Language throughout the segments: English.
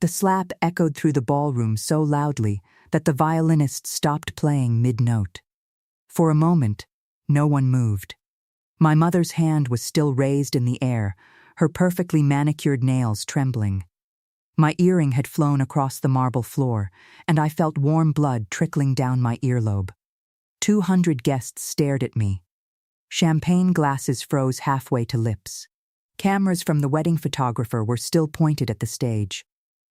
The slap echoed through the ballroom so loudly that the violinist stopped playing mid-note. For a moment, no one moved. My mother's hand was still raised in the air, her perfectly manicured nails trembling. My earring had flown across the marble floor, and I felt warm blood trickling down my earlobe. 200 guests stared at me. Champagne glasses froze halfway to lips. Cameras from the wedding photographer were still pointed at the stage.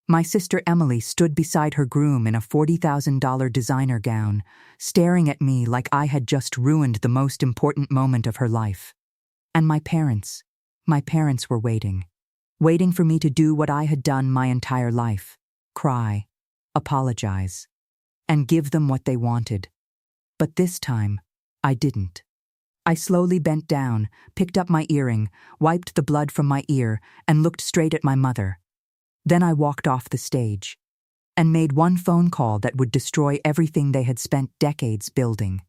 My sister Emily stood beside her groom in a $40,000 designer gown, staring at me like I had just ruined the most important moment of her life. And my parents were waiting. Waiting for me to do what I had done my entire life: cry, apologize, and give them what they wanted. But this time, I didn't. I slowly bent down, picked up my earring, wiped the blood from my ear, and looked straight at my mother. Then I walked off the stage and made one phone call that would destroy everything they had spent decades building.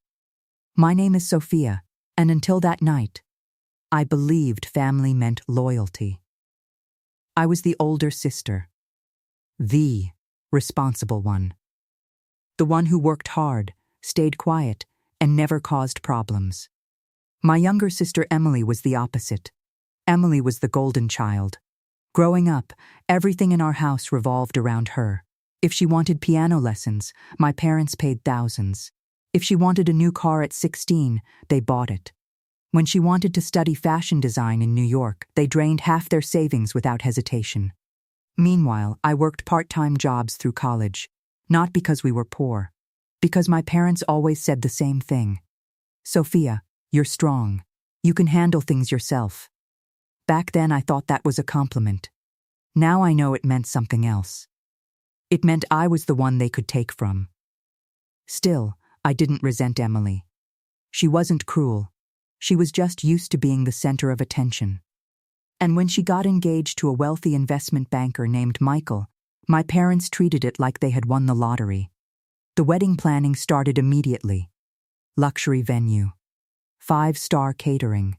My name is Sophia, and until that night, I believed family meant loyalty. I was the older sister, the responsible one. The one who worked hard, stayed quiet, and never caused problems. My younger sister Emily was the opposite. Emily was the golden child. Growing up, everything in our house revolved around her. If she wanted piano lessons, my parents paid thousands. If she wanted a new car at 16, they bought it. When she wanted to study fashion design in New York, they drained half their savings without hesitation. Meanwhile, I worked part-time jobs through college, not because we were poor, because my parents always said the same thing. Sophia, you're strong. You can handle things yourself. Back then I thought that was a compliment. Now I know it meant something else. It meant I was the one they could take from. Still, I didn't resent Emily. She wasn't cruel. She was just used to being the center of attention. And when she got engaged to a wealthy investment banker named Michael, my parents treated it like they had won the lottery. The wedding planning started immediately. Luxury venue. 5-star catering.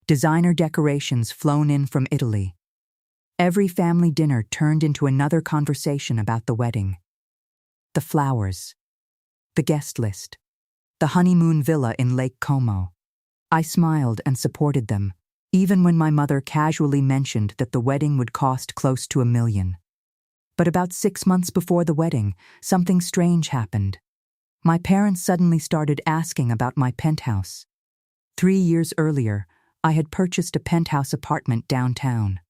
Designer decorations flown in from Italy. Every family dinner turned into another conversation about the wedding. The flowers. The guest list. The honeymoon villa in Lake Como. I smiled and supported them, even when my mother casually mentioned that the wedding would cost close to $1 million. But about 6 months before the wedding, something strange happened. My parents suddenly started asking about my penthouse. 3 years earlier, I had purchased a penthouse apartment downtown.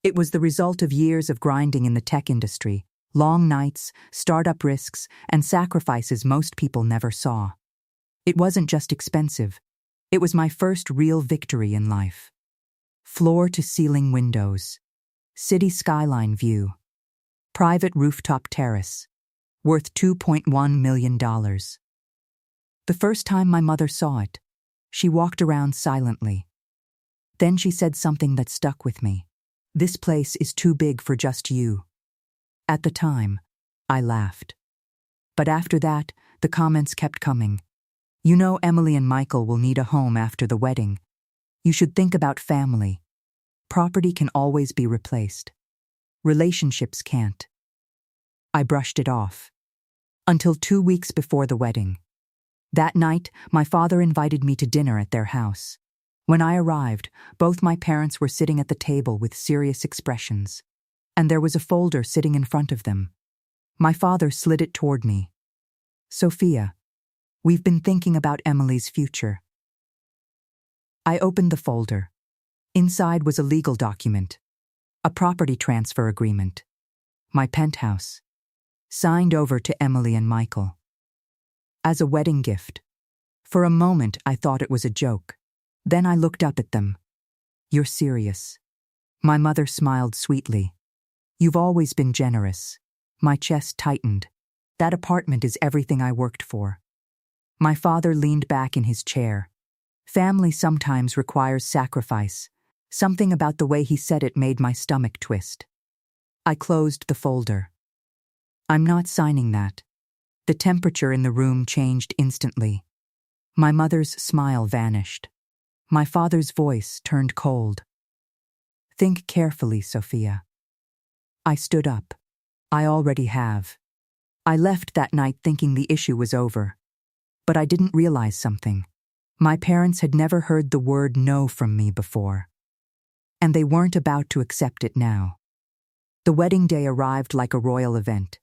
It was the result of years of grinding in the tech industry, long nights, startup risks, and sacrifices most people never saw. It wasn't just expensive. It was my first real victory in life. Floor-to-ceiling windows. City skyline view. Private rooftop terrace. Worth $2.1 million. The first time my mother saw it, she walked around silently. Then she said something that stuck with me. "This place is too big for just you." At the time, I laughed. But after that, the comments kept coming. "You know Emily and Michael will need a home after the wedding. You should think about family. Property can always be replaced. Relationships can't." I brushed it off. Until 2 weeks before the wedding. That night, my father invited me to dinner at their house. When I arrived, both my parents were sitting at the table with serious expressions, and there was a folder sitting in front of them. My father slid it toward me. "Sophia, we've been thinking about Emily's future." I opened the folder. Inside was a legal document, a property transfer agreement, my penthouse, signed over to Emily and Michael. As a wedding gift. For a moment, I thought it was a joke. Then I looked up at them. "You're serious?" My mother smiled sweetly. "You've always been generous." My chest tightened. That apartment is everything I worked for. My father leaned back in his chair. Family sometimes requires sacrifice. Something about the way he said it made my stomach twist. I closed the folder. "I'm not signing that." The temperature in the room changed instantly. My mother's smile vanished. My father's voice turned cold. "Think carefully, Sophia." I stood up. I already have. I left that night thinking the issue was over. But I didn't realize something. My parents had never heard the word no from me before. And they weren't about to accept it now. The wedding day arrived like a royal event.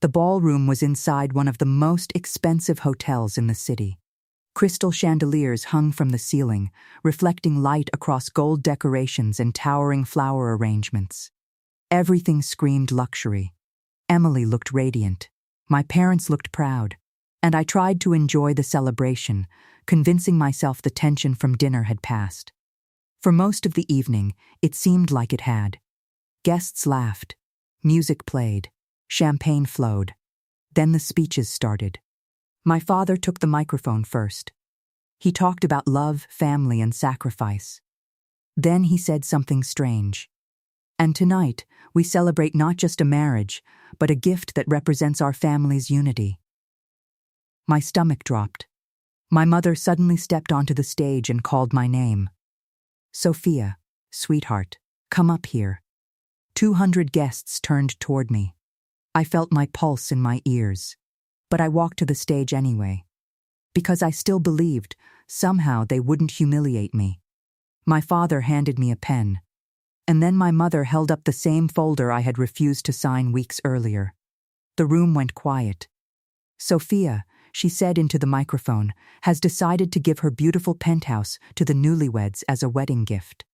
The ballroom was inside one of the most expensive hotels in the city. Crystal chandeliers hung from the ceiling, reflecting light across gold decorations and towering flower arrangements. Everything screamed luxury. Emily looked radiant. My parents looked proud. And I tried to enjoy the celebration, convincing myself the tension from dinner had passed. For most of the evening, it seemed like it had. Guests laughed. Music played. Champagne flowed. Then the speeches started. My father took the microphone first. He talked about love, family, and sacrifice. Then he said something strange. And tonight, we celebrate not just a marriage, but a gift that represents our family's unity. My stomach dropped. My mother suddenly stepped onto the stage and called my name. Sophia, sweetheart, come up here. 200 guests turned toward me. I felt my pulse in my ears. But I walked to the stage anyway. Because I still believed, somehow they wouldn't humiliate me. My father handed me a pen. And then my mother held up the same folder I had refused to sign weeks earlier. The room went quiet. Sophia, she said into the microphone, has decided to give her beautiful penthouse to the newlyweds as a wedding gift.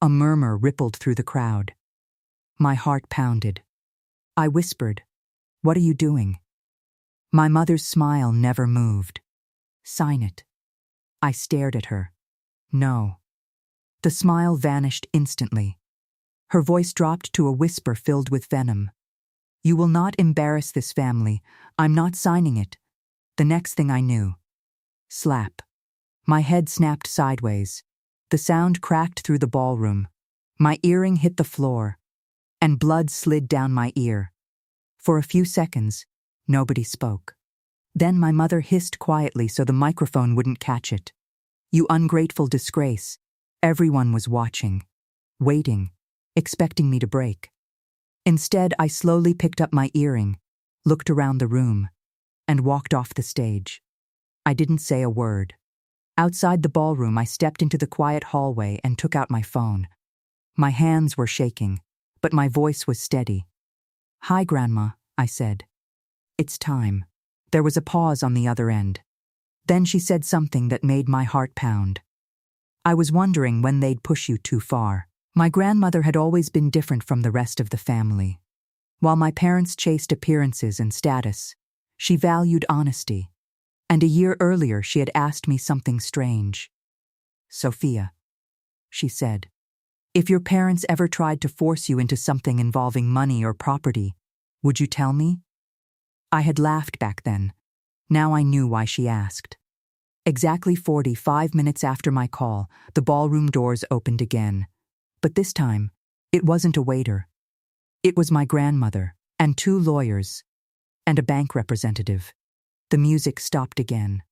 A murmur rippled through the crowd. My heart pounded. I whispered, "What are you doing?" My mother's smile never moved. "Sign it." I stared at her. "No." The smile vanished instantly. Her voice dropped to a whisper filled with venom. "You will not embarrass this family. I'm not signing it." The next thing I knew. Slap. My head snapped sideways. The sound cracked through the ballroom. My earring hit the floor, and blood slid down my ear. For a few seconds, nobody spoke. Then my mother hissed quietly so the microphone wouldn't catch it. "You ungrateful disgrace." Everyone was watching, waiting, expecting me to break. Instead, I slowly picked up my earring, looked around the room, and walked off the stage. I didn't say a word. Outside the ballroom, I stepped into the quiet hallway and took out my phone. My hands were shaking, but my voice was steady. "Hi, Grandma," I said. "It's time." There was a pause on the other end. Then she said something that made my heart pound. "I was wondering when they'd push you too far." My grandmother had always been different from the rest of the family. While my parents chased appearances and status, she valued honesty. And a year earlier, she had asked me something strange. "Sophia," she said, "if your parents ever tried to force you into something involving money or property, would you tell me?" I had laughed back then. Now I knew why she asked. Exactly 45 minutes after my call, the ballroom doors opened again. But this time, it wasn't a waiter. It was my grandmother, and 2 lawyers, and a bank representative. The music stopped again.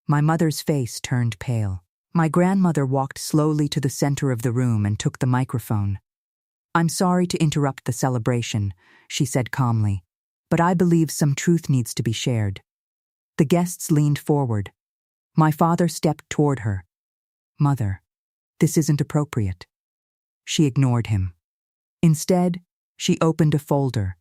My mother's face turned pale. My grandmother walked slowly to the center of the room and took the microphone. "I'm sorry to interrupt the celebration," she said calmly, "but I believe some truth needs to be shared." The guests leaned forward. My father stepped toward her. "Mother, this isn't appropriate." She ignored him. Instead, she opened a folder.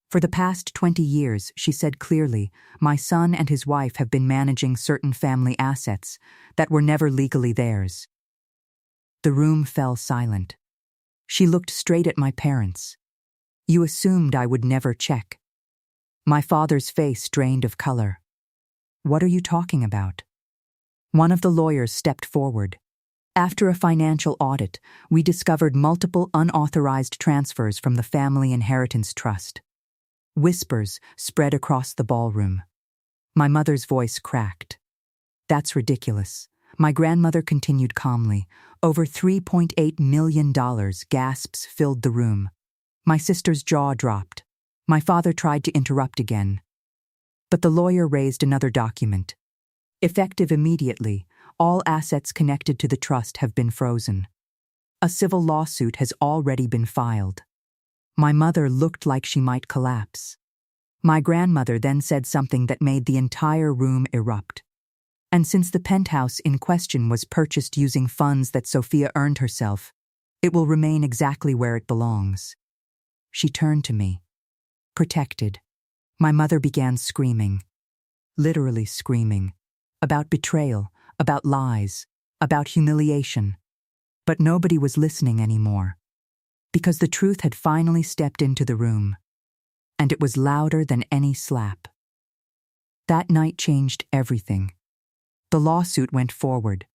"For the past 20 years," she said clearly, "my son and his wife have been managing certain family assets that were never legally theirs." The room fell silent. She looked straight at my parents. "You assumed I would never check." My father's face drained of color. "What are you talking about?" One of the lawyers stepped forward. "After a financial audit, we discovered multiple unauthorized transfers from the Family Inheritance Trust." Whispers spread across the ballroom. My mother's voice cracked. "That's ridiculous." My grandmother continued calmly. "Over $3.8 million, gasps filled the room. My sister's jaw dropped. My father tried to interrupt again. But the lawyer raised another document. "Effective immediately, all assets connected to the trust have been frozen. A civil lawsuit has already been filed." My mother looked like she might collapse. My grandmother then said something that made the entire room erupt. And since the penthouse in question was purchased using funds that Sophia earned herself, it will remain exactly where it belongs. She turned to me. Protected. My mother began screaming. Literally screaming. About betrayal, about lies, about humiliation. But nobody was listening anymore. Because the truth had finally stepped into the room. And it was louder than any slap. That night changed everything. The lawsuit went forward.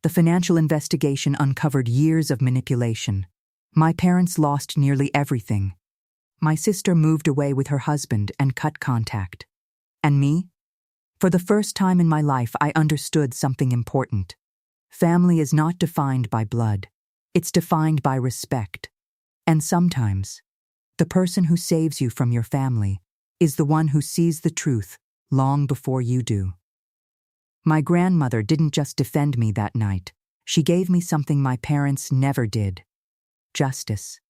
The financial investigation uncovered years of manipulation. My parents lost nearly everything. My sister moved away with her husband and cut contact. And me? For the first time in my life, I understood something important. Family is not defined by blood. It's defined by respect. And sometimes, the person who saves you from your family is the one who sees the truth long before you do. My grandmother didn't just defend me that night. She gave me something my parents never did. Justice.